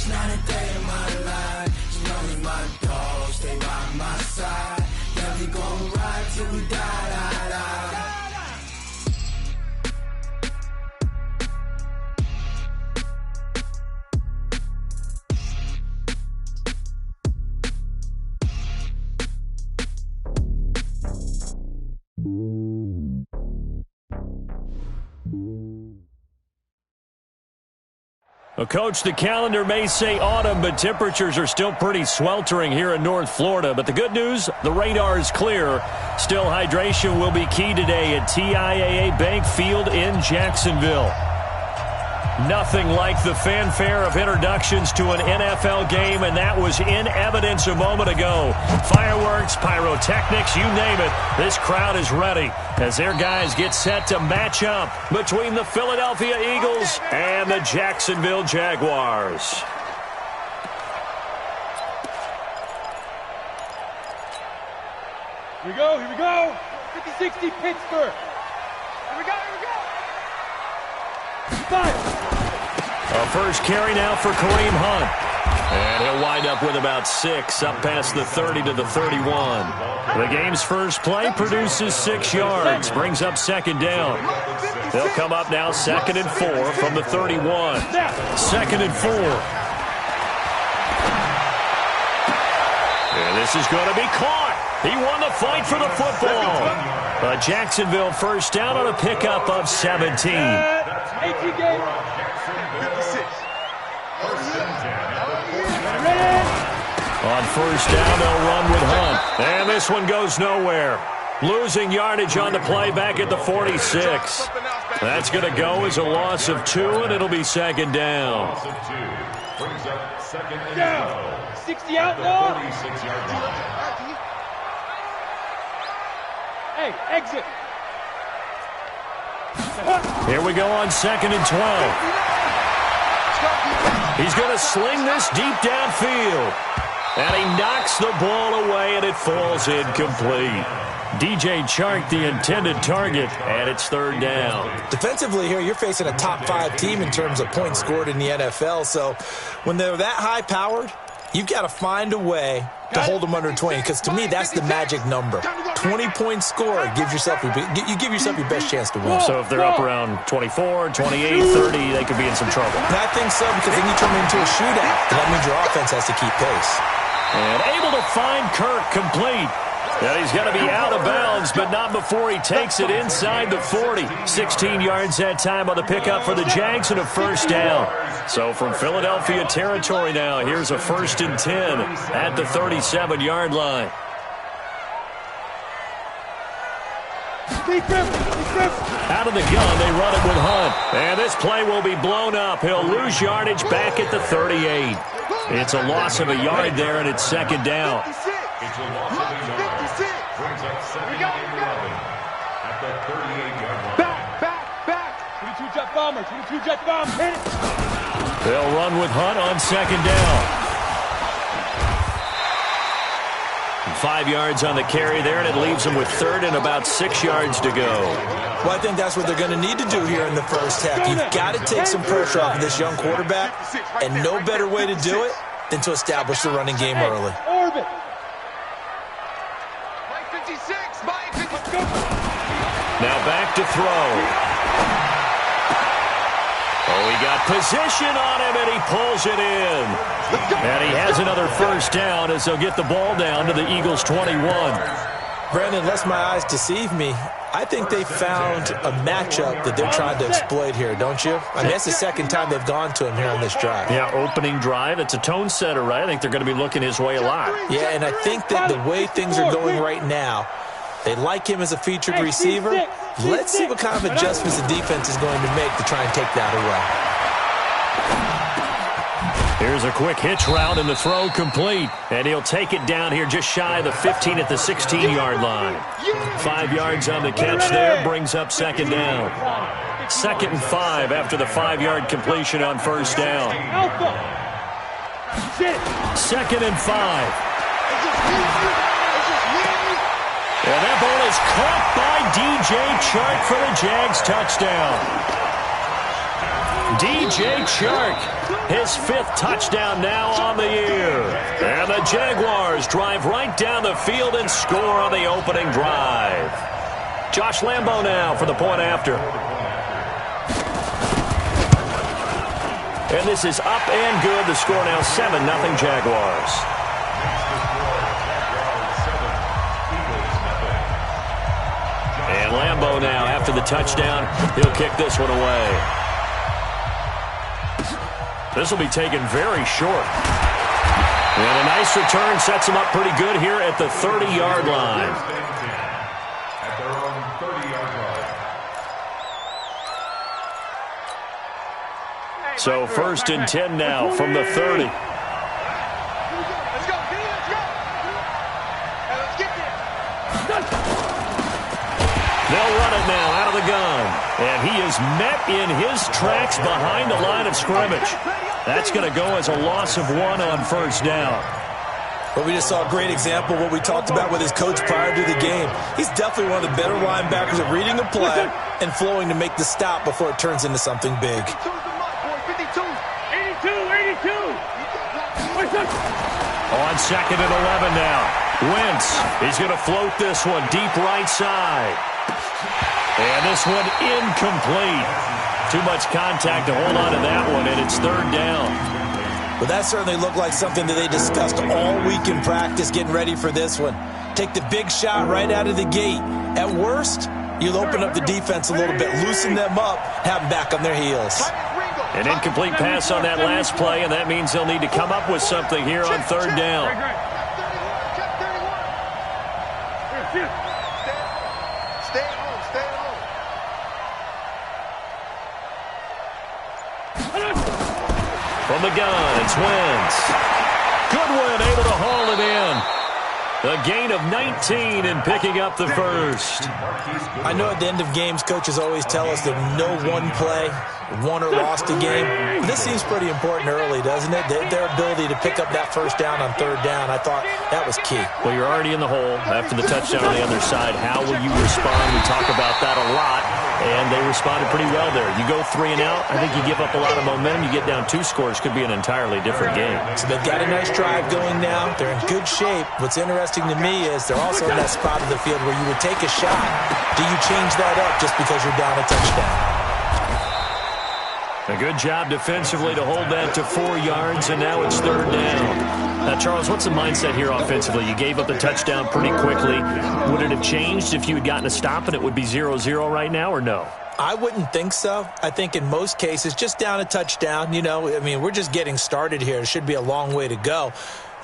not a day in my life. You know me, my dog, stay by my side. Yeah, we gon' ride till we die. Well, Coach, the calendar may say autumn, but temperatures are still pretty sweltering here in North Florida. But the good news, the radar is clear. Still, hydration will be key today at TIAA Bank Field in Jacksonville. Nothing like the fanfare of introductions to an NFL game, and that was in evidence a moment ago. Fireworks, pyrotechnics, you name it. This crowd is ready as their guys get set to match up between the Philadelphia Eagles and the Jacksonville Jaguars. Here we go, here we go. 50-60 Pittsburgh. Here we go, here we go. Five. A first carry now for Kareem Hunt. And he'll wind up with about 6, up past the 30 to the 31. The game's first play produces 6 yards, brings up second down. They'll come up now 2nd and 4 from the 31. 2nd and 4. And this is going to be caught. He won the fight for the football. A Jacksonville first down on a pickup of 17. 18 game. 56. On first down, they'll run with Hunt. And this one goes nowhere. Losing yardage on the play back at the 46. That's going to go as a loss of 2, and it'll be second down. Down. 60 outlaw. Hey, exit. Here we go on 2nd and 12. He's going to sling this deep downfield. And he knocks the ball away, and it falls incomplete. DJ Chark, the intended target, and it's third down. Defensively here, you're facing a top-5 team in terms of points scored in the NFL. So when they're that high-powered, you've got to find a way to hold them under 20, because to me, that's the magic number. 20 points scored gives yourself you give yourself your best chance to win. So if they're up around 24, 28, 30, they could be in some trouble. And I think so, because then you turn it into a shootout. And that means your offense has to keep pace. And able to find Kirk complete. And he's going to be out of bounds, but not before he takes it inside the 40. 16 yards that time on the pickup for the Jags and a first down. So from Philadelphia territory now, here's a 1st and 10 at the 37-yard line. Out of the gun, they run it with Hunt. And this play will be blown up. He'll lose yardage back at the 38. It's a loss of a yard there, and it's second down. It's a loss of a yard. Brings up second and 11 at the 38-yard line. Back. 22 jet bomber. 22 jet bomb. Hit it. They'll run with Hunt on second down. 5 yards on the carry there, and it leaves them with third and about 6 yards to go. Well, I think that's what they're going to need to do here in the first half. You've got to take some pressure off of this young quarterback, and no better way to do it than to establish the running game early. Orbit. Now back to throw. Oh, he got position on him, and he pulls it in. And he has another first down as they'll get the ball down to the Eagles' 21. Brandon, unless my eyes deceive me, I think they found a matchup that they're trying to exploit here, don't you? I mean, that's the second time they've gone to him here on this drive. Yeah, opening drive. It's a tone setter, right? I think they're going to be looking his way a lot. Yeah, and I think that the way things are going right now, they like him as a featured receiver. Let's see what kind of adjustments the defense is going to make to try and take that away. Here's a quick hitch route, and the throw complete. And he'll take it down here just shy of the 15 at the 16-yard line. 5 yards on the catch there, brings up second down. 2nd and 5 after the 5-yard completion on first down. 2nd and 5. And that ball is caught by DJ Chark for the Jags touchdown. DJ Chark, his 5th touchdown now on the year. And the Jaguars drive right down the field and score on the opening drive. Josh Lambo now for the point after. And this is up and good. The score now 7-0 Jaguars. And Lambo now after the touchdown. He'll kick this one away. This will be taken very short. And a nice return sets him up pretty good here at the 30-yard line. At their own 30-yard line. So 1st and 10 now from the 30. Let's go, D, let's go. Hey, let's get there. They'll run it now out of the gun. And he is met in his tracks behind the line of scrimmage. That's going to go as a loss of 1 on 1st down. Well, we just saw a great example of what we talked about with his coach prior to the game. He's definitely one of the better linebackers at reading a play and flowing to make the stop before it turns into something big. 82, 82. On 2nd and 11 now. Wentz, he's going to float this one deep right side. And this one incomplete. Too much contact to hold on to that one, and it's 3rd down. But that certainly looked like something that they discussed all week in practice getting ready for this one. Take the big shot right out of the gate. At worst, you'll open up the defense a little bit, loosen them up, have them back on their heels. An incomplete pass on that last play, and that means they'll need to come up with something here on 3rd down. Stay at home, stay at home. From the gun, it's Wentz. Goodwin able to haul it in. A gain of 19 and picking up the first. I know at the end of games, coaches always tell us that no one play won or lost a game. This seems pretty important early, doesn't it? Their ability to pick up that first down on 3rd down, I thought that was key. Well, you're already in the hole after the touchdown on the other side. How will you respond? We talk about that a lot, and they responded pretty well there. You go 3 and out, I think you give up a lot of momentum. You get down 2 scores, could be an entirely different game. So they've got a nice drive going now. They're in good shape. What's interesting to me is they're also in that spot of the field where you would take a shot. Do you change that up just because you're down a touchdown? A good job defensively to hold that to 4 yards, and now it's 3rd down. Now, Charles, what's the mindset here offensively? You gave up the touchdown pretty quickly. Would it have changed if you had gotten a stop and it would be 0-0 right now, or no? I wouldn't think so. I think in most cases, just down a touchdown, you know, I mean, we're just getting started here. It should be a long way to go.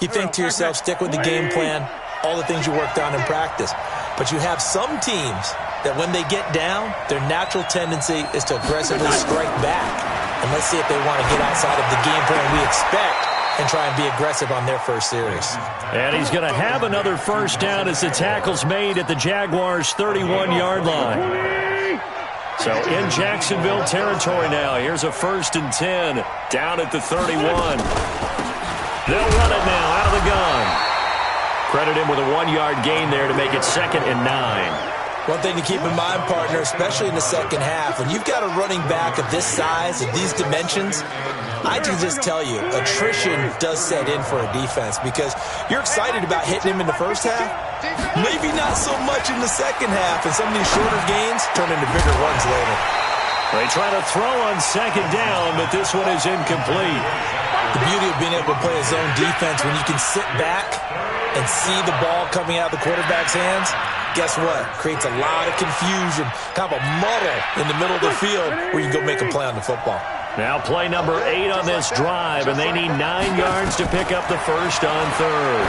You think to yourself, stick with the game plan, all the things you worked on in practice. But you have some teams that when they get down, their natural tendency is to aggressively strike back. And let's see if they want to get outside of the game plan we expect and try and be aggressive on their first series. And he's going to have another first down as the tackle's made at the Jaguars' 31-yard line. So in Jacksonville territory now. Here's a 1st and 10 down at the 31. They'll run it now out of the gun. Credit him with a 1-yard gain there to make it 2nd and 9. One thing to keep in mind, partner, especially in the second half, when you've got a running back of this size, of these dimensions, I can just tell you, attrition does set in for a defense because you're excited about hitting him in the first half, maybe not so much in the second half, and some of these shorter gains turn into bigger runs later. They try to throw on 2nd down, but this one is incomplete. The beauty of being able to play a zone defense when you can sit back and see the ball coming out of the quarterback's hands, guess what? Creates a lot of confusion, kind of a muddle in the middle of the field where you can go make a play on the football. Now play number 8 on this drive, and they need 9 yards to pick up the first on 3rd.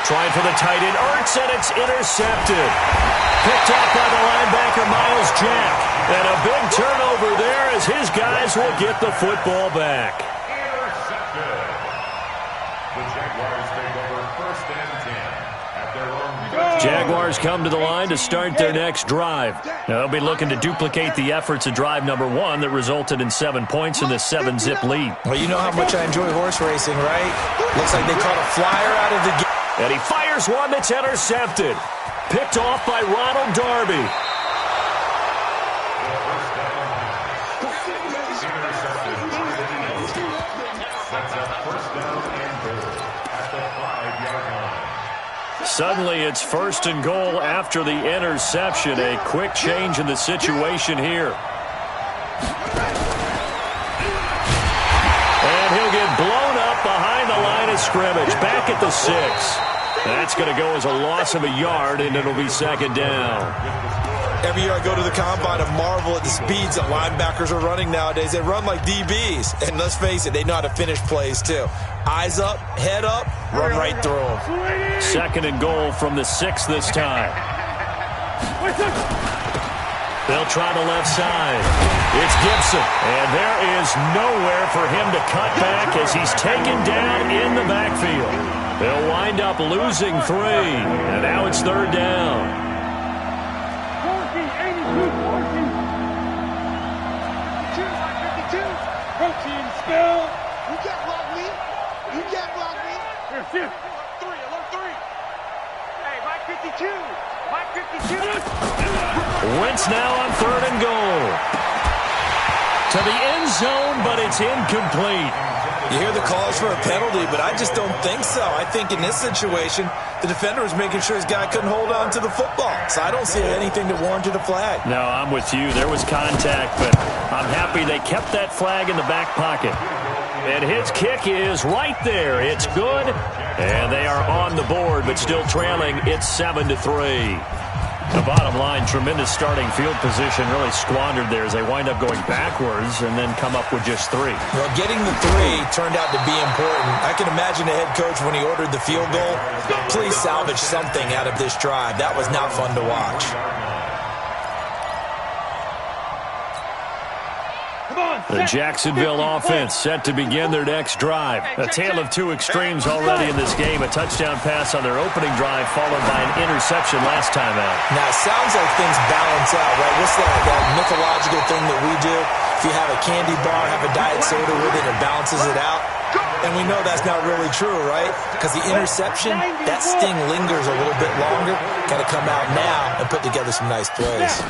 Trying for the tight end, Ertz, and it's intercepted. Picked up by the linebacker, Miles Jack. And a big turnover there as his guys will get the football back. Intercepted. The Jaguars take over 1st and 10 at their own. Jaguars come to the line to start their next drive. Now, they'll be looking to duplicate the efforts of drive number 1 that resulted in 7 points in the 7-zip lead. Well, you know how much I enjoy horse racing, right? Looks like they caught a flyer out of the game. And he fires one that's intercepted. Picked off by Ronald Darby. Sets up first down and goal at the 5-yard line. Suddenly it's first and goal after the interception. A quick change in the situation here. And he'll get blown up behind the line of scrimmage. Back at the 6. That's going to go as a loss of a yard, and it'll be second down. Every year I go to the combine and marvel at the speeds that linebackers are running nowadays. They run like DBs. And let's face it, they know how to finish plays too. Eyes up, head up, run right through them. Second and goal from the 6 this time. They'll try the left side. It's Gibson. And there is nowhere for him to cut back as he's taken down in the backfield. They'll wind up losing 3. And now it's third down. Protein spill. You can't block me. You can't block me. Here. Alert 3. Hey, Mike 52. Mike 52. Wentz now on third and goal. To the end zone, but it's incomplete. You hear the calls for a penalty, but I just don't think so. I think in this situation, the defender was making sure his guy couldn't hold on to the football. So I don't see anything that warranted a flag. No, I'm with you. There was contact, but I'm happy they kept that flag in the back pocket. And his kick is right there. It's good. And they are on the board, but still trailing. It's 7-3. The bottom line, tremendous starting field position, really squandered there as they wind up going backwards and then come up with just 3. Well, getting the 3 turned out to be important. I can imagine the head coach when he ordered the field goal. Please salvage something out of this drive. That was not fun to watch. The Jacksonville offense set to begin their next drive. A tale of 2 extremes already in this game. A touchdown pass on their opening drive followed by an interception last time out. Now, it sounds like things balance out, right? What's that mythological thing that we do? If you have a candy bar, have a diet soda with it, it balances it out. And we know that's not really true, right? Because the interception, that sting lingers a little bit longer. Got to come out now and put together some nice plays.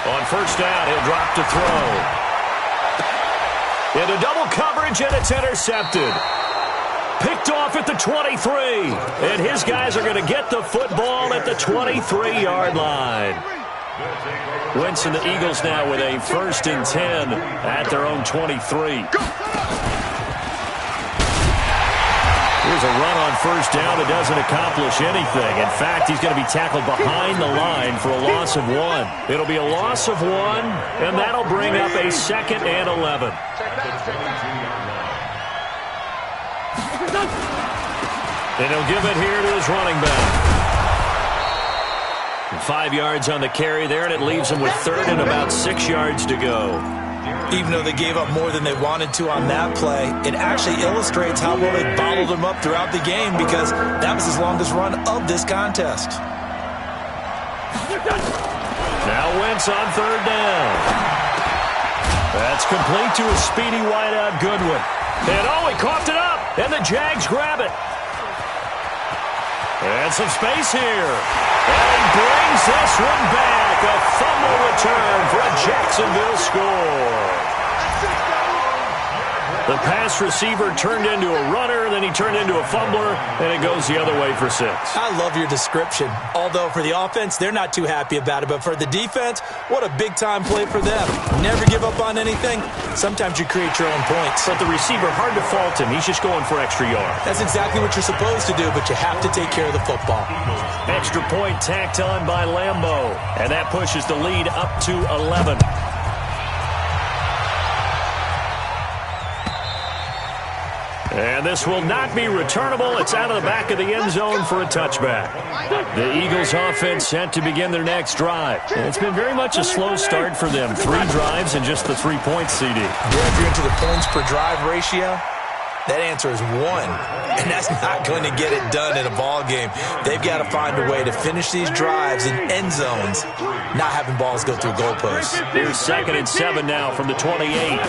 On first down, he'll drop to throw. Into double coverage, and it's intercepted. Picked off at the 23. And his guys are going to get the football at the 23-yard line. Wentz and the Eagles now with a 1st and 10 at their own 23. Here's a run on first down that doesn't accomplish anything. In fact, he's going to be tackled behind the line for a loss of 1. It'll be a loss of 1, and that'll bring up a 2nd and 11. And he'll give it here to his running back. 5 yards on the carry there, and it leaves him with 3rd and about 6 yards to go. Even though they gave up more than they wanted to on that play, it actually illustrates how well they bottled them up throughout the game because that was his longest run of this contest. Now Wentz on third down. That's complete to a speedy wideout Goodwin. And he coughed it up, and the Jags grab it. And some space here. And he brings this one back. A fumble return for a Jacksonville score. The pass receiver turned into a runner, then he turned into a fumbler, and it goes the other way for 6. I love your description. Although for the offense, they're not too happy about it. But for the defense, what a big-time play for them. Never give up on anything. Sometimes you create your own points. But the receiver, hard to fault him. He's just going for extra yards. That's exactly what you're supposed to do, but you have to take care of the football. Extra point tacked on by Lambeau. And that pushes the lead up to 11. And this will not be returnable. It's out of the back of the end zone for a touchback. The Eagles offense set to begin their next drive. And it's been very much a slow start for them. 3 drives and just the 3 points, CD. Yeah, if you're into the points per drive ratio, that answer is 1. And that's not going to get it done in a ball game. They've got to find a way to finish these drives in end zones, not having balls go through goalposts. Here's 2nd and 7 now from the 28.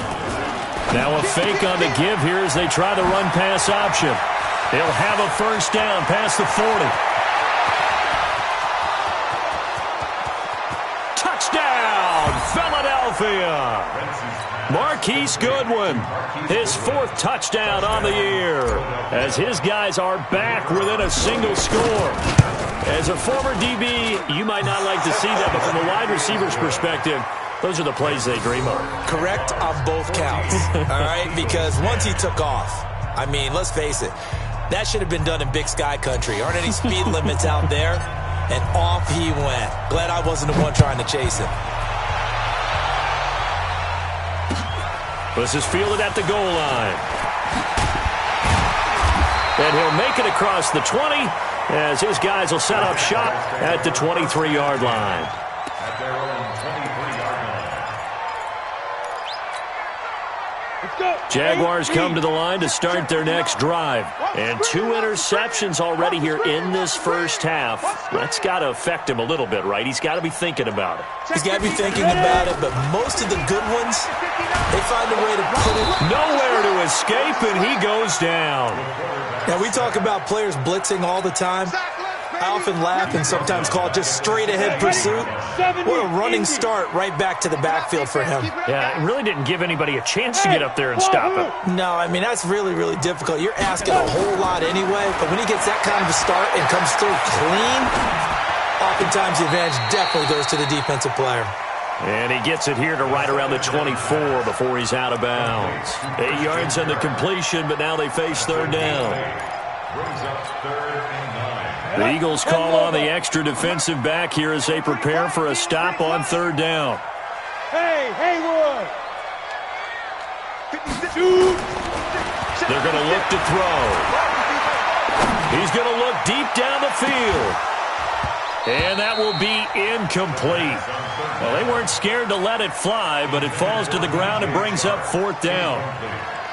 Now a fake on the give here as they try the run-pass option. They'll have a first down past the 40. Touchdown, Philadelphia! Marquise Goodwin, his 4th touchdown on the year, as his guys are back within a single score. As a former DB, you might not like to see that, but from a wide receiver's perspective, those are the plays they dream of. Correct on both counts, all right? Because once he took off, I mean, let's face it, that should have been done in Big Sky country. Aren't any speed limits out there? And off he went. Glad I wasn't the one trying to chase him. This is fielded at the goal line. And he'll make it across the 20 as his guys will set up shop at the 23-yard line. At their own 23-yard line. Let's go. Jaguars come to the line to start their next drive. And 2 interceptions already here in this first half. That's got to affect him a little bit, right? He's got to be thinking about it. He's got to be thinking about it, but most of the good ones, they find a way to put it. Nowhere to escape, and he goes down. Now, we talk about players blitzing all the time. I often laugh and sometimes call it just straight-ahead pursuit. What a running start right back to the backfield for him. Yeah, it really didn't give anybody a chance to get up there and stop him. No, I mean, that's really, really difficult. You're asking a whole lot anyway, but when he gets that kind of a start and comes through clean, oftentimes the advantage definitely goes to the defensive player. And he gets it here to right around the 24 before he's out of bounds. 8 yards on the completion, but now they face 3rd down. Brings up 3rd and 9. The Eagles call on the extra defensive back here as they prepare for a stop on 3rd down. Hey, Haywood. 52. They're going to look to throw. He's going to look deep down the field. And that will be incomplete. Well, they weren't scared to let it fly, but it falls to the ground and brings up 4th down.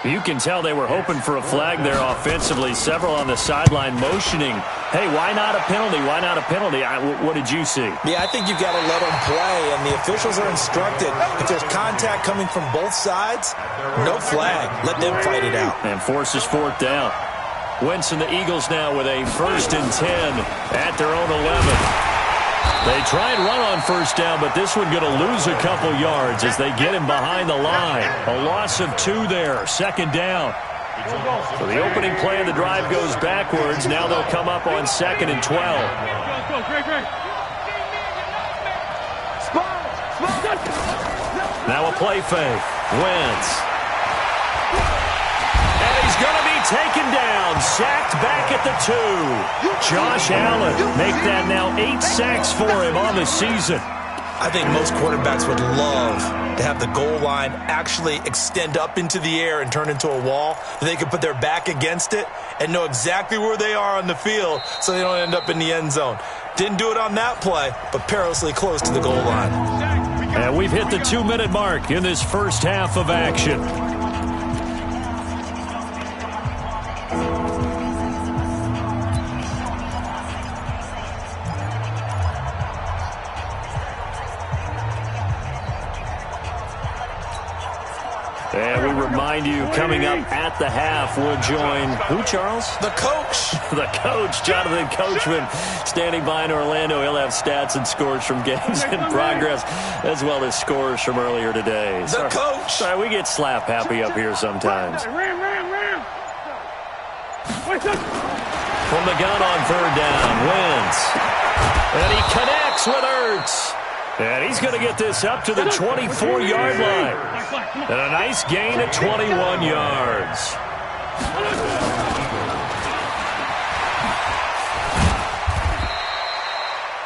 You can tell they were hoping for a flag there offensively. Several on the sideline motioning, hey, why not a penalty? Why not a penalty? What did you see? Yeah, I think you've got to let them play, and the officials are instructed. If there's contact coming from both sides, no flag. Let them fight it out. And forces 4th down. Wentz and the Eagles now with a 1st and 10 at their own 11. They try and run on 1st down, but this one going to lose a couple yards as they get him behind the line. A loss of 2 there, 2nd down. So the opening play of the drive goes backwards. Now they'll come up on 2nd and 12. Go, Greg. Now a play fake. Wentz. And he's going to be taken down, sacked back at the 2. Josh Allen make that now 8 sacks for him on the season. I think most quarterbacks would love to have the goal line actually extend up into the air and turn into a wall. They can put their back against it and know exactly where they are on the field so they don't end up in the end zone. Didn't do it on that play, but perilously close to the goal line. And we've hit the 2-minute mark in this first half of action. And we remind you, coming up at the half, we'll join who, Charles? The coach. The coach, Jonathan Coachman, standing by in Orlando. He'll have stats and scores from games in progress, as well as scores from earlier today. The coach. Sorry, we get slap happy up here sometimes. Ram. From the gun on 3rd down, Wentz. And he connects with Ertz. And he's going to get this up to the 24-yard line. And a nice gain at 21 yards.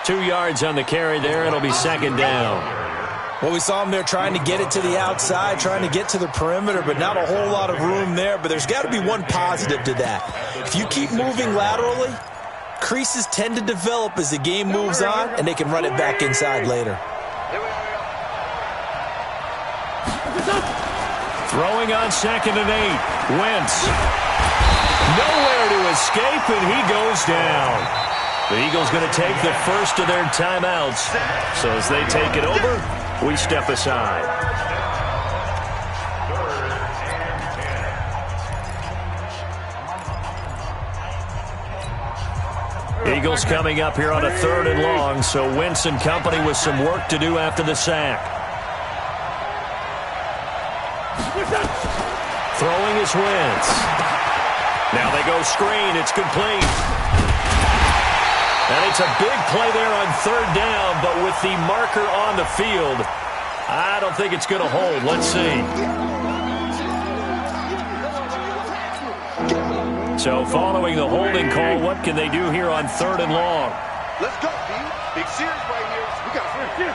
Two yards on the carry there. It'll be 2nd down. Well, we saw him there trying to get it to the outside, trying to get to the perimeter, but not a whole lot of room there. But there's got to be one positive to that. If you keep moving laterally, creases tend to develop as the game moves on, and they can run it back inside later. Throwing on 2nd and 8. Wentz. Nowhere to escape, and he goes down. The Eagles going to take the first of their timeouts. So as they take it over, we step aside. Eagles coming up here on a 3rd and long, so Wentz and company with some work to do after the sack. is Wentz. Now they go screen. It's complete. And it's a big play there on third down, but with the marker on the field, I don't think it's going to hold. Let's see. So following the holding call, what can they do here on third and long? Let's go, D. Big series right here. We got to finish.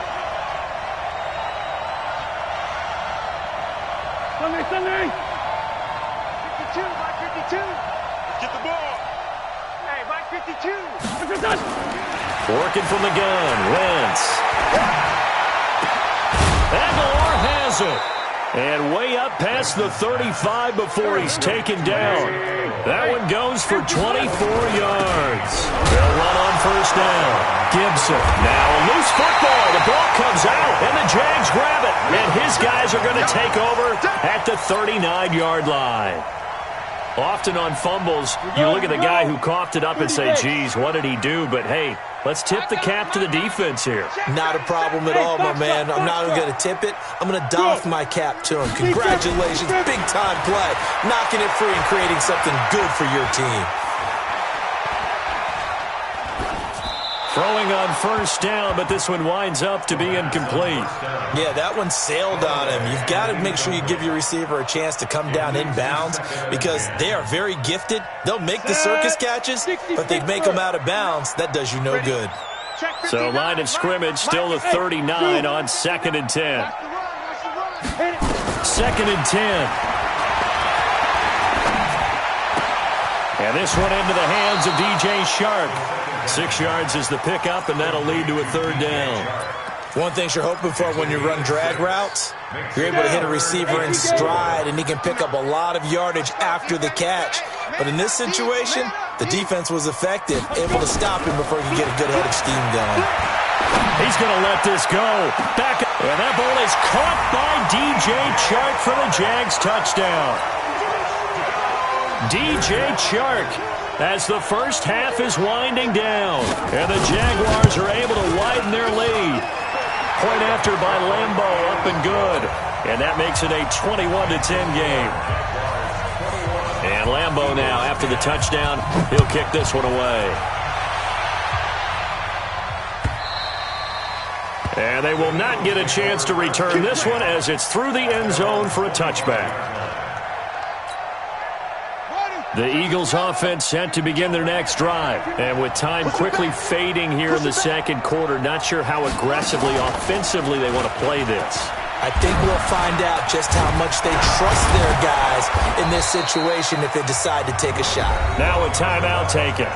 Sunday. 52, Mike 52. Let's get the ball. Hey, Mike 52. Working from the gun, Wentz. Aguilar has it. And way up past the 35 before he's taken down. That one goes for 24 yards. They'll run on first down. Gibson. Now a loose football. The ball comes out, and the Jags grab it. And his guys are going to take over at the 39-yard line. Often on fumbles, you look at the guy who coughed it up and say, geez, what did he do? But, hey, let's tip the cap to the defense here. Not a problem at all, my man. I'm not even going to tip it. I'm going to doff my cap to him. Congratulations. Big-time play. Knocking it free and creating something good for your team. Throwing on first down, but this one winds up to be incomplete. Yeah, that one sailed on him. You've got to make sure you give your receiver a chance to come down inbounds because they are very gifted. They'll make the circus catches, but they make them out of bounds. That does you no good. So line of scrimmage still the 39 on 2nd and 10. 2nd and 10. And this one into the hands of DJ Shark. 6 yards is the pickup, and that'll lead to a third down. One thing you're hoping for when you run drag routes, you're able to hit a receiver in stride, and he can pick up a lot of yardage after the catch. But in this situation, the defense was effective, able to stop him before he could get a good head of steam going. He's going to let this go. Back, and that ball is caught by DJ Chark for the Jags touchdown. DJ Chark, as the first half is winding down, and the Jaguars are able to widen their lead. Point after by Lambo, up and good. And that makes it a 21-10 game. And Lambo now, after the touchdown, he'll kick this one away. And they will not get a chance to return this one as it's through the end zone for a touchback. The Eagles offense set to begin their next drive. And with time quickly fading here in the second quarter, not sure how aggressively, offensively they want to play this. I think we'll find out just how much they trust their guys in this situation if they decide to take a shot. Now a timeout taken.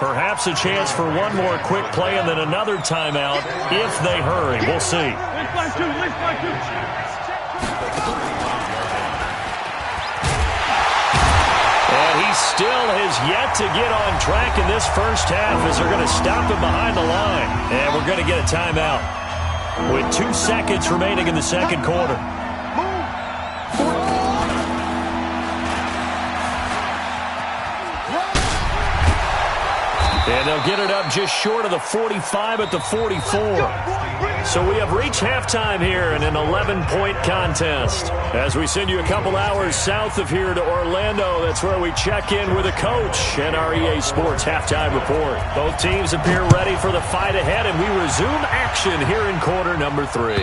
Perhaps a chance for one more quick play and then another timeout if they hurry. We'll see. He still has yet to get on track in this first half as they're going to stop him behind the line. And we're going to get a timeout with 2 seconds remaining in the second quarter. And they'll get it up just short of the 45 at the 44. So we have reached halftime here in an 11-point contest. As we send you a couple hours south of here to Orlando, that's where we check in with a coach and our EA Sports halftime report. Both teams appear ready for the fight ahead, and we resume action here in quarter number 3.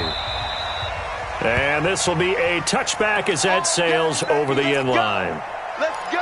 And this will be a touchback as that sails over the end line. Let's go.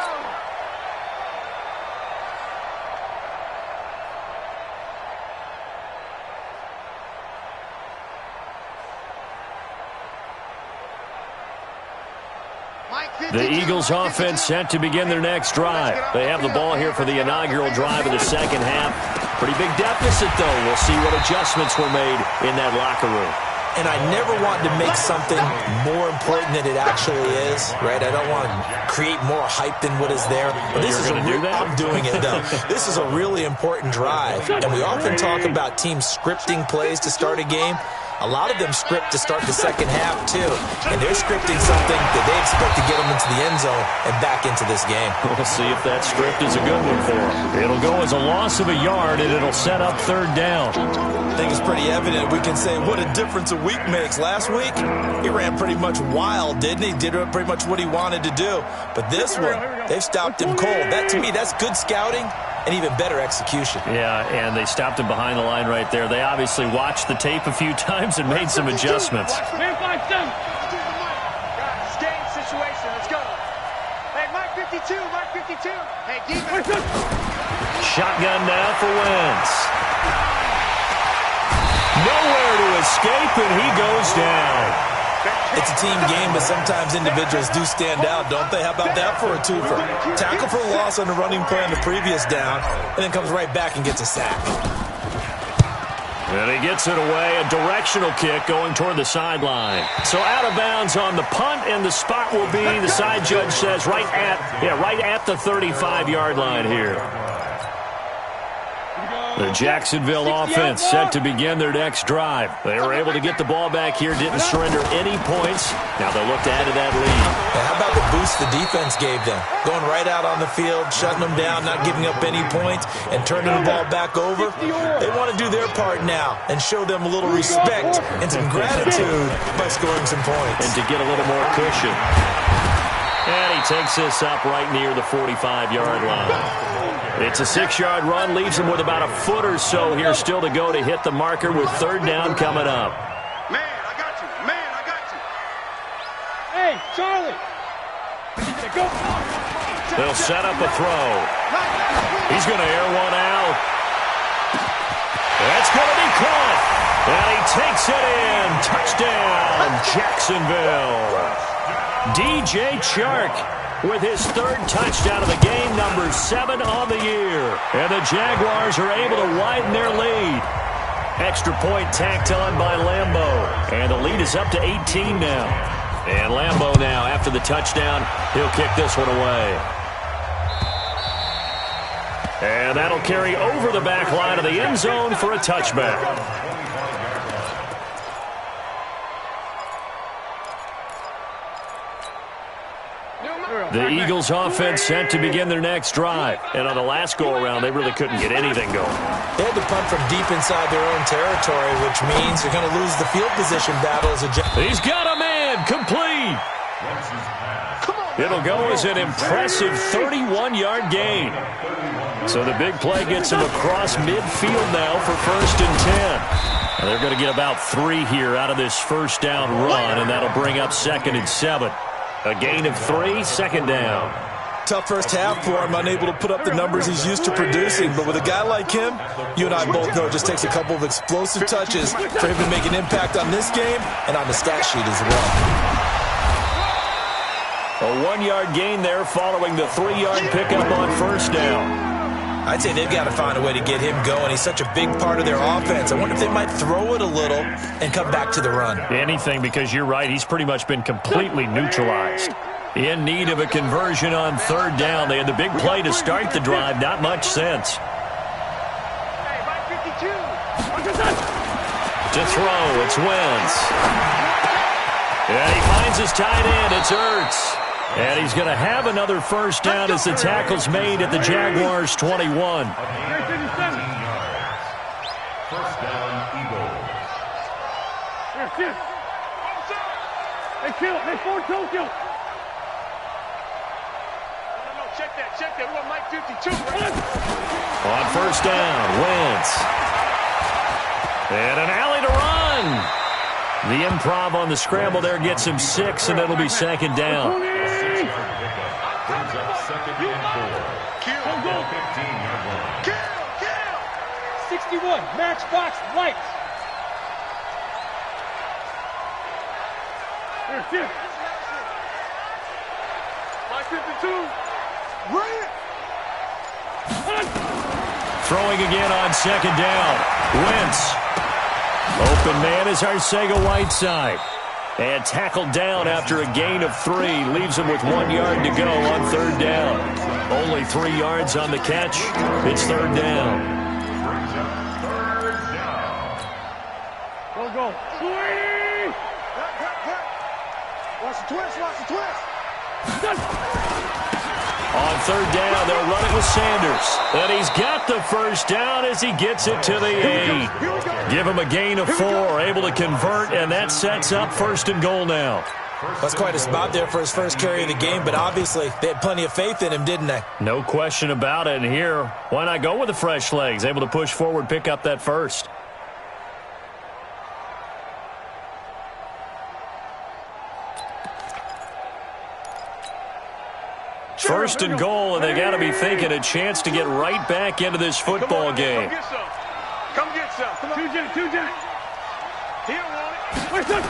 The Eagles offense set to begin their next drive. They have the ball here for the inaugural drive of the second half. Pretty big deficit, though. We'll see what adjustments were made in that locker room. And I never want to make something more important than it actually is, right? I don't want to create more hype than what is there. But this is I'm doing it, though. This is a really important drive. And we often talk about teams scripting plays to start a game. A lot of them script to start the second half, too. And they're scripting something that they expect to get them into the end zone and back into this game. We'll see if that script is a good one for them. It'll go as a loss of a yard, and it'll set up third down. I think it's pretty evident. We can say what a difference a week makes. Last week, he ran pretty much wild, didn't he? Did pretty much what he wanted to do. But this one, they've stopped him cold. That, to me, that's good scouting and even better execution. Yeah, and they stopped him behind the line right there. They obviously watched the tape a few times and made some adjustments. Man, 5-7. Game situation. Let's go. Hey, Mike 52. Mike 52. Hey, defense. Shotgun now for Wentz. Nowhere to escape, and he goes down. It's a team game, but sometimes individuals do stand out, don't they? How about that for a twofer? Tackle for a loss on the running play on the previous down, and then comes right back and gets a sack. And he gets it away, a directional kick going toward the sideline. So out of bounds on the punt, and the spot will be, the side judge says, right at the 35-yard line here. The Jacksonville offense set to begin their next drive. They were able to get the ball back here, didn't surrender any points. Now they'll look to add to that lead. And how about the boost the defense gave them? Going right out on the field, shutting them down, not giving up any points, and turning the ball back over. They want to do their part now and show them a little respect and some gratitude by scoring some points. And to get a little more cushion. And he takes this up right near the 45-yard line. It's a 6-yard run, leaves him with about a foot or so here still to go to hit the marker with third down coming up. Man, I got you. Man, I got you. Hey, Charlie. Go. They'll set up a throw. He's going to air one out. That's going to be caught. And he takes it in. Touchdown, Jacksonville. DJ Chark with his third touchdown of the game, number 7 on the year. And the Jaguars are able to widen their lead. Extra point tacked on by Lambeau. And the lead is up to 18 now. And Lambeau now, after the touchdown, he'll kick this one away. And that'll carry over the back line of the end zone for a touchback. The Eagles offense set to begin their next drive. And on the last go-around, they really couldn't get anything going. They had to punt from deep inside their own territory, which means they're going to lose the field position battle as a... He's got a man, complete. It'll go as an impressive 31-yard gain. So the big play gets him across midfield now for 1st and 10. And they're going to get about 3 here out of this first down run, and that'll bring up 2nd and 7. A gain of 3, 2nd down. Tough first half for him, unable to put up the numbers he's used to producing. But with a guy like him, you and I both know it just takes a couple of explosive touches for him to make an impact on this game and on the stat sheet as well. A 1-yard gain there following the 3-yard pickup on first down. I'd say they've got to find a way to get him going. He's such a big part of their offense. I wonder if they might throw it a little and come back to the run. Anything, because you're right, he's pretty much been completely neutralized. In need of a conversion on third down. They had the big play to start the drive. Not much sense. Hey, Mike 52. To throw, it's Wentz. And he finds his tight end. It's Ertz. And he's going to have another first down as the tackle's made at the Jaguars' 21. First down, Eagles. Hey, kill. Hey, 4-2, kill. No, check that. We want Mike 52. On first down, Wentz. And an alley to run. The improv on the scramble there gets him 6, and it'll be 2nd down. Brings up 2nd and 4. Kill. 15-yard line. Kill. 61, Matchbox Lights. Here. Mike 52. Run it. Throwing again on 2nd down. Wentz. Open man is Arcega-Whiteside. And tackled down after a gain of 3. Leaves him with 1 yard to go on third down. Only 3 yards on the catch. It's third down. Brings up 3rd down. go. Watch the twist, watch the twist. On third down, they'll run it with Sanders. And he's got the first down as he gets it to the 8. Give him a gain of 4, able to convert, and that sets up 1st and goal now. That's quite a spot there for his first carry of the game, but obviously they had plenty of faith in him, didn't they? No question about it. And here, why not go with the fresh legs? Able to push forward, pick up that first. First and goal, and they got to be thinking a chance to get right back into this football game. Come get some. Come on. 2 Jet. He don't want it.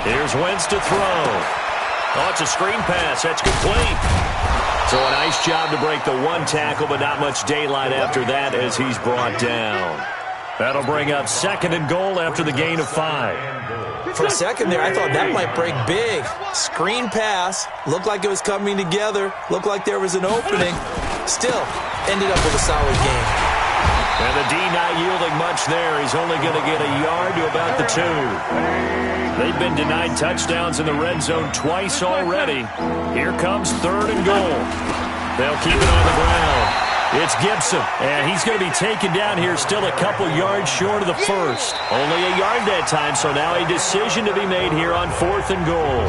Here's Wentz to throw. Oh, it's a screen pass. That's complete. So a nice job to break the 1 tackle, but not much daylight after that as he's brought down. That'll bring up 2nd and goal after the gain of 5. For a second there, I thought that might break big. Screen pass. Looked like it was coming together. Looked like there was an opening. Still, ended up with a solid game. And the D not yielding much there. He's only going to get a yard to about the 2. They've been denied touchdowns in the red zone twice already. Here comes 3rd and goal. They'll keep it on the ground. It's Gibson, and he's going to be taken down here still a couple yards short of the 1st. Only a yard that time, so now a decision to be made here on 4th and goal.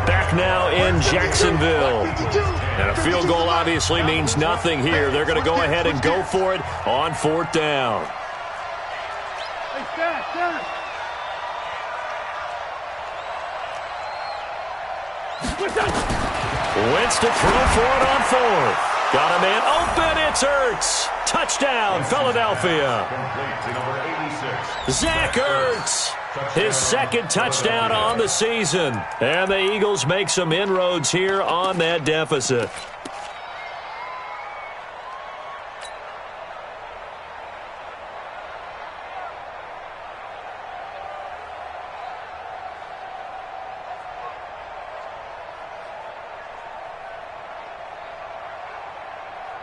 Back now in Jacksonville. And a field goal obviously means nothing here. They're going to go ahead and go for it on 4th down. Wentz to throw for it on 4th. Got a man open. It's Ertz. Touchdown, Philadelphia. Zach Ertz. His 2nd touchdown on the season. And the Eagles make some inroads here on that deficit.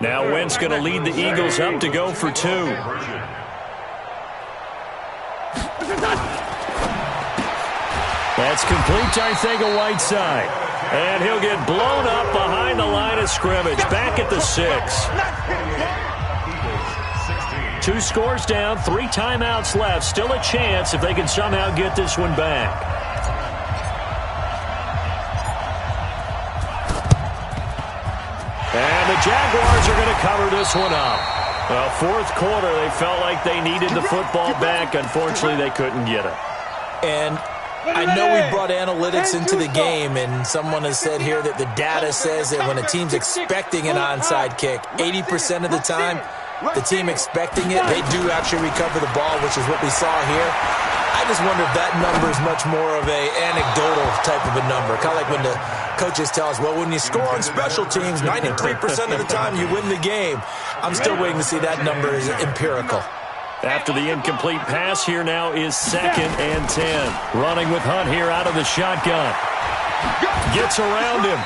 Now Wentz going to lead the Eagles up to go for 2. That's complete to Arcega-Whiteside. And he'll get blown up behind the line of scrimmage. Back at the 6. 2 scores down, 3 timeouts left. Still a chance if they can somehow get this one back. And the Jaguars are going to cover this one up. Well, 4th quarter, they felt like they needed the football back. Unfortunately, they couldn't get it. And I know we brought analytics into the game, and someone has said here that the data says that when a team's expecting an onside kick, 80% of the time, the team expecting it, they do actually recover the ball, which is what we saw here. I just wonder if that number is much more of a anecdotal type of a number. Kind of like when the coaches tell us, well, when you score on special teams, 93% of the time you win the game. I'm still waiting to see that number is empirical. After the incomplete pass, here now is 2nd and 10. Running with Hunt here out of the shotgun. Gets around him.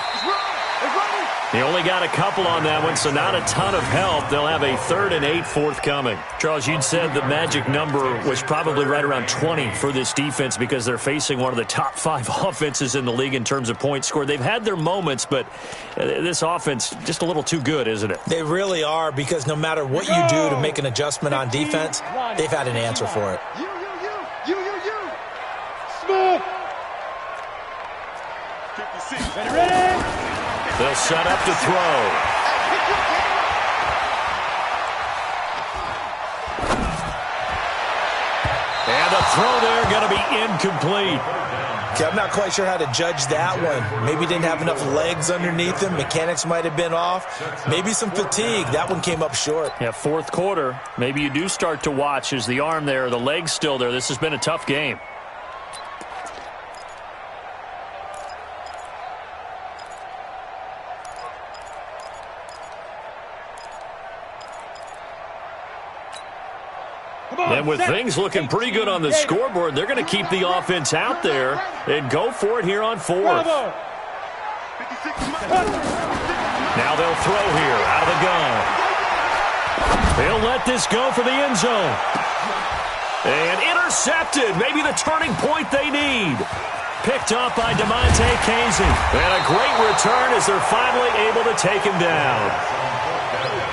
He only got a couple on that one, so not a ton of help. They'll have a 3rd and 8 forthcoming. Charles, you'd said the magic number was probably right around 20 for this defense because they're facing one of the top 5 offenses in the league in terms of points scored. They've had their moments, but this offense just a little too good, isn't it? They really are, because no matter what you do to make an adjustment on defense, they've had an answer for it. Smooth. 56. Ready? They'll set up to throw. And a throw there going to be incomplete. Okay, I'm not quite sure how to judge that one. Maybe didn't have enough legs underneath him. Mechanics might have been off. Maybe some fatigue. That one came up short. Yeah, 4th quarter. Maybe you do start to watch. Is the arm there, the leg's still there? This has been a tough game. And with things looking pretty good on the scoreboard, they're going to keep the offense out there and go for it here on 4th. Now they'll throw here out of the gun. They'll let this go for the end zone. And intercepted. Maybe the turning point they need. Picked off by DeMonte Casey. And a great return as they're finally able to take him down.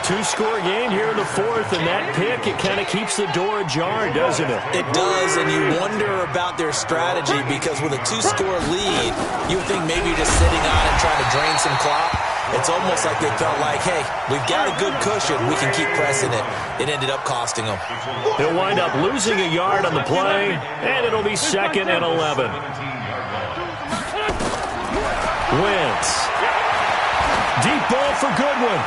Two-score game here in the fourth, and that pick, it kind of keeps the door ajar, doesn't it? It does, and you wonder about their strategy because with a two-score lead, you would think maybe just sitting on and trying to drain some clock. It's almost like they felt like, hey, we've got a good cushion. We can keep pressing it. It ended up costing them. He'll wind up losing a yard on the play, and it'll be 2nd and 11. Wentz. Deep ball for Goodwin.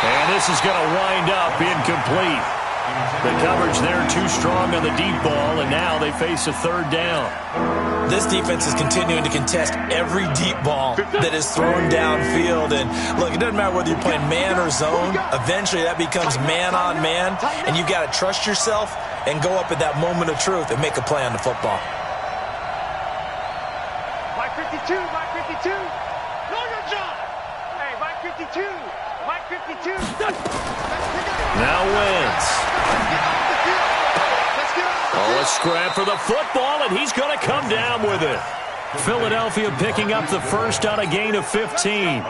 And this is going to wind up incomplete. The coverage there too strong on the deep ball, and now they face a 3rd down. This defense is continuing to contest every deep ball that is thrown downfield. And, look, it doesn't matter whether you're playing man or zone. Eventually that becomes man-on-man, and you've got to trust yourself and go up at that moment of truth and make a play on the football. Mike 52, Mike 52. Know your job. Hey, Mike 52. Mike 52. Now Wentz. Oh, a scrap for the football, and he's going to come down with it. Philadelphia picking up the first on a gain of 15.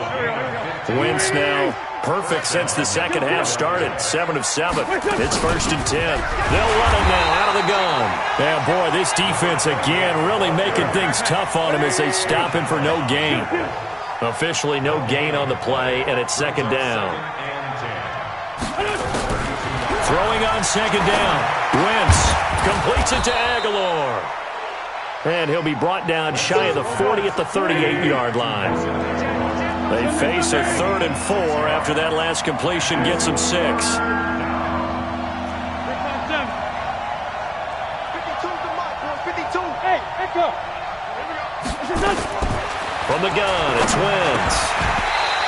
Wentz now perfect since the second half started. 7 of 7. It's 1st and 10. They'll run it now out of the gun. And, boy, this defense again really making things tough on him as they stop him for no gain. Officially no gain on the play, and it's 2nd down. Throwing on 2nd down. Wentz completes it to Aguilar. And he'll be brought down shy of the 40 at the 38-yard line. They face a 3rd and 4 after that last completion gets them 6. 52 to Mike, 52. Hey, echo. From the gun, it's Wentz.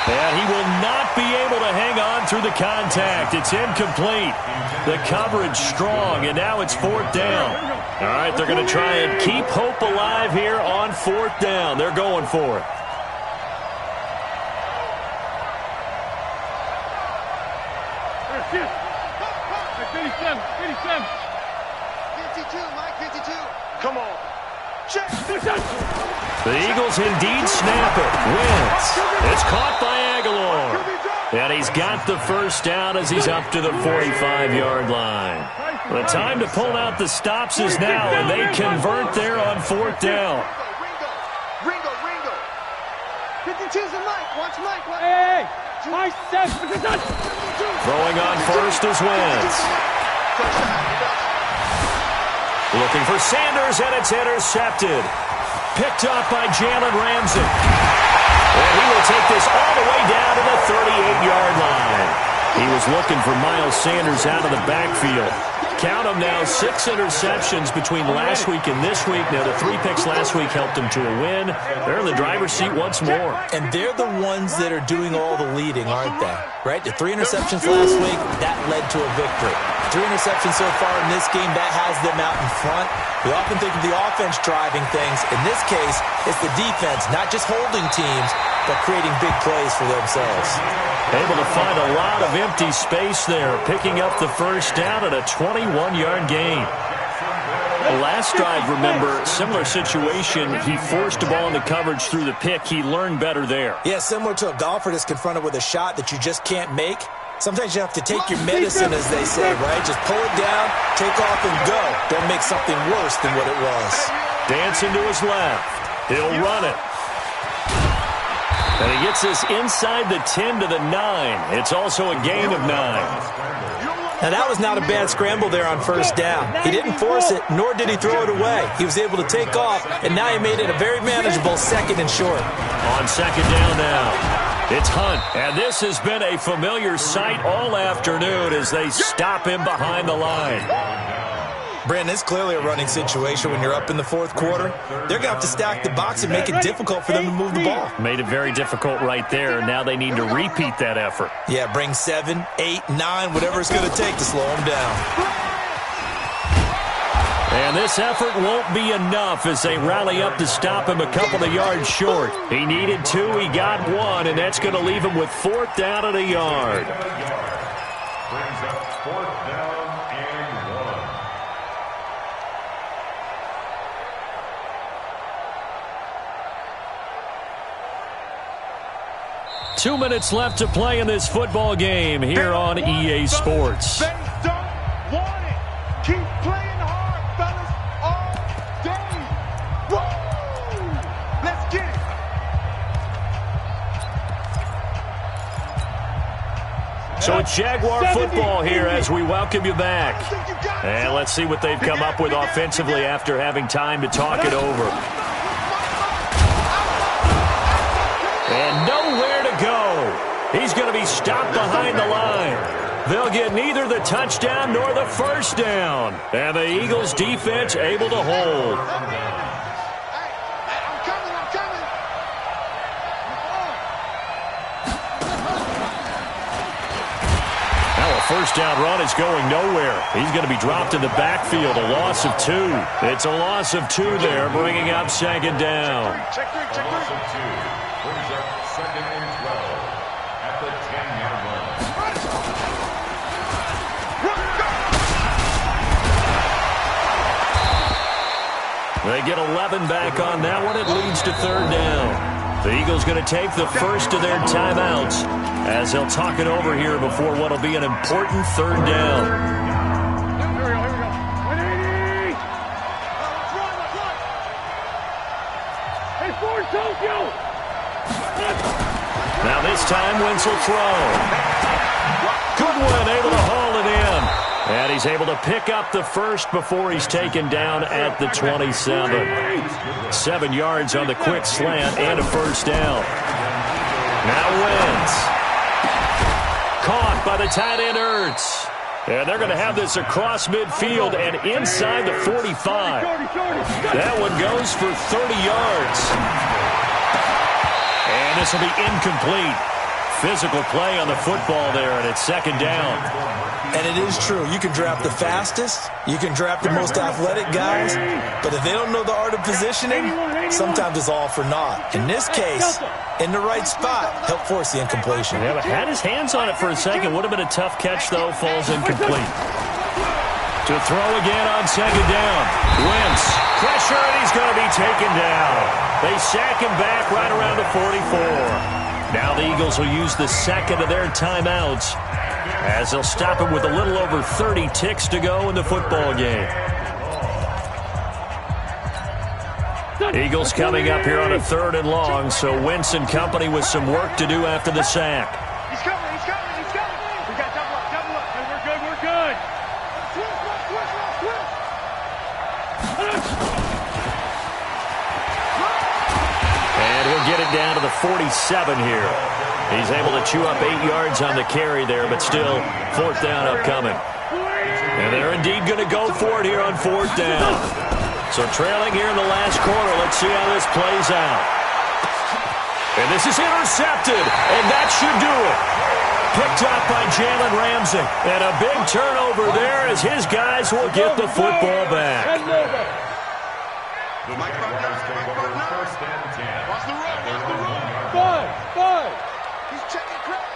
And he will not be able to hang on through the contact. It's incomplete. The coverage strong, and now it's 4th down. All right, they're going to try and keep hope alive here on 4th down. They're going for it. Come on. Check. The Eagles indeed snap it. Wentz. It's caught by Aguilar. And he's got the first down as he's up to the 45-yard line. The time to pull out the stops is now, and they convert there on 4th down. Ringo. 52's a Mike. Watch Mike. Hey. Mike 7. Throwing on first is Wentz. Looking for Sanders, and it's intercepted. Picked up by Jalen Ramsey. And he will take this all the way down to the 38-yard line. He was looking for Miles Sanders out of the backfield. Count them now, 6 interceptions between last week and this week. Now, the 3 picks last week helped them to a win. They're in the driver's seat once more. And they're the ones that are doing all the leading, aren't they? Right? The 3 interceptions last week, that led to a victory. 3 interceptions so far in this game, that has them out in front. We often think of the offense driving things. In this case, it's the defense, not just holding teams, but creating big plays for themselves. Able to find a lot of empty space there, picking up the first down at a 21-yard gain. The last drive, remember, similar situation. He forced the ball into coverage through the pick. He learned better there. Yeah, similar to a golfer that's confronted with a shot that you just can't make. Sometimes you have to take your medicine, as they say, right? Just pull it down, take off, and go. Don't make something worse than what it was. Dancing to his left. He'll run it. And he gets this inside the 10 to the 9. It's also a gain of 9. Now, that was not a bad scramble there on first down. He didn't force it, nor did he throw it away. He was able to take off, and now he made it a very manageable 2nd and short. On 2nd down now, it's Hunt. And this has been a familiar sight all afternoon as they stop him behind the line. Brandon, it's clearly a running situation when you're up in the 4th quarter. They're going to have to stack the box and make it difficult for them to move the ball. Made it very difficult right there. Now they need to repeat that effort. Yeah, bring 7, 8, 9, whatever it's going to take to slow them down. And this effort won't be enough as they rally up to stop him a couple of yards short. He needed 2, he got 1, and that's going to leave him with 4th down at a yard. Brings up 4th down and 2 minutes left to play in this football game here on EA Sports. They don't want it. Keep playing hard, fellas, all day. Woo! Let's get it. So it's Jaguar football here as we welcome you back. And let's see what they've come up with offensively after having time to talk it over. And nowhere to go. He's going to be stopped behind the line. They'll get neither the touchdown nor the first down. And the Eagles defense able to hold. Now a first down run is going nowhere. He's going to be dropped in the backfield, a loss of 2. It's a loss of 2 there, bringing up second down. Check three. Loss of 2 brings up 2nd and 12 at the 10-yard line. They get 11 back on that one. It leads to third down. The Eagles going to take the first of their timeouts as they'll talk it over here before what will be an important third down. Here we go. 180. Hey, Ford, Tokyo. Now this time Wentz will throw. Good one, able to haul it in. And he's able to pick up the first before he's taken down at the 27. 7 yards on the quick slant and a first down. Now Wentz. Caught by the tight end Ertz. And they're going to have this across midfield and inside the 45. That one goes for 30 yards. And this will be incomplete. Physical play on the football there, and it's second down. And it is true. You can draft the fastest. You can draft the most athletic guys. But if they don't know the art of positioning, sometimes it's all for naught. In this case, in the right spot, help force the incompletion. Yeah, but had his hands on it for a second. Would have been a tough catch, though. Falls incomplete. To throw again on second down. Wentz. Pressure, and he's going to be taken down. They sack him back right around the 44. Now the Eagles will use the second of their timeouts as they'll stop him with a little over 30 ticks to go in the football game. Eagles coming up here on a 3rd and long, so Wentz and company with some work to do after the sack. He's coming. We got double up. Hey, we're good. And he'll get it down to the 47 here. He's able to chew up 8 yards on the carry there, but still, 4th down upcoming. And they're indeed going to go for it here on 4th down. So trailing here in the last quarter, let's see how this plays out. And this is intercepted, and that should do it. Picked up by Jalen Ramsey. And a big turnover there as his guys will get the football back. The Jaguars take over 1st and 10. Watch the run. Five. He's checking credit.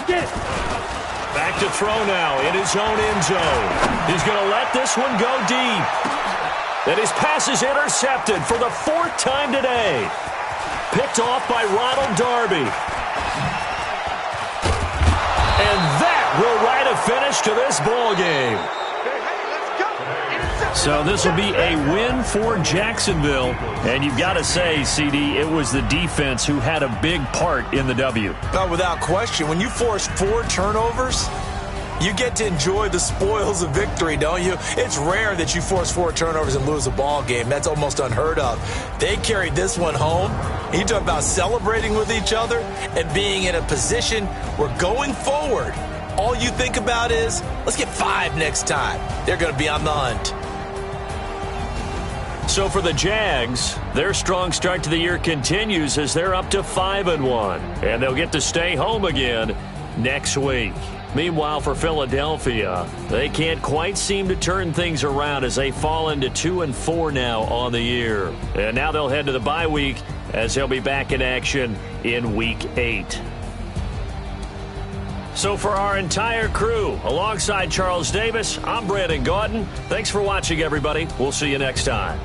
Get it. Back to throw now in his own end zone. He's going to let this one go deep. And his pass is intercepted for the 4th time today. Picked off by Ronald Darby. And that will write a finish to this ball game. So this will be a win for Jacksonville. And you've got to say, CD, it was the defense who had a big part in the W. Without question, when you force 4 turnovers, you get to enjoy the spoils of victory, don't you? It's rare that you force 4 turnovers and lose a ball game. That's almost unheard of. They carried this one home. You talk about celebrating with each other and being in a position where going forward, all you think about is, let's get 5 next time. They're going to be on the hunt. So for the Jags, their strong start to the year continues as they're up to 5-1. And they'll get to stay home again next week. Meanwhile, for Philadelphia, they can't quite seem to turn things around as they fall into 2-4 now on the year. And now they'll head to the bye week as they'll be back in action in Week 8. So for our entire crew, alongside Charles Davis, I'm Brandon Gaudin. Thanks for watching, everybody. We'll see you next time.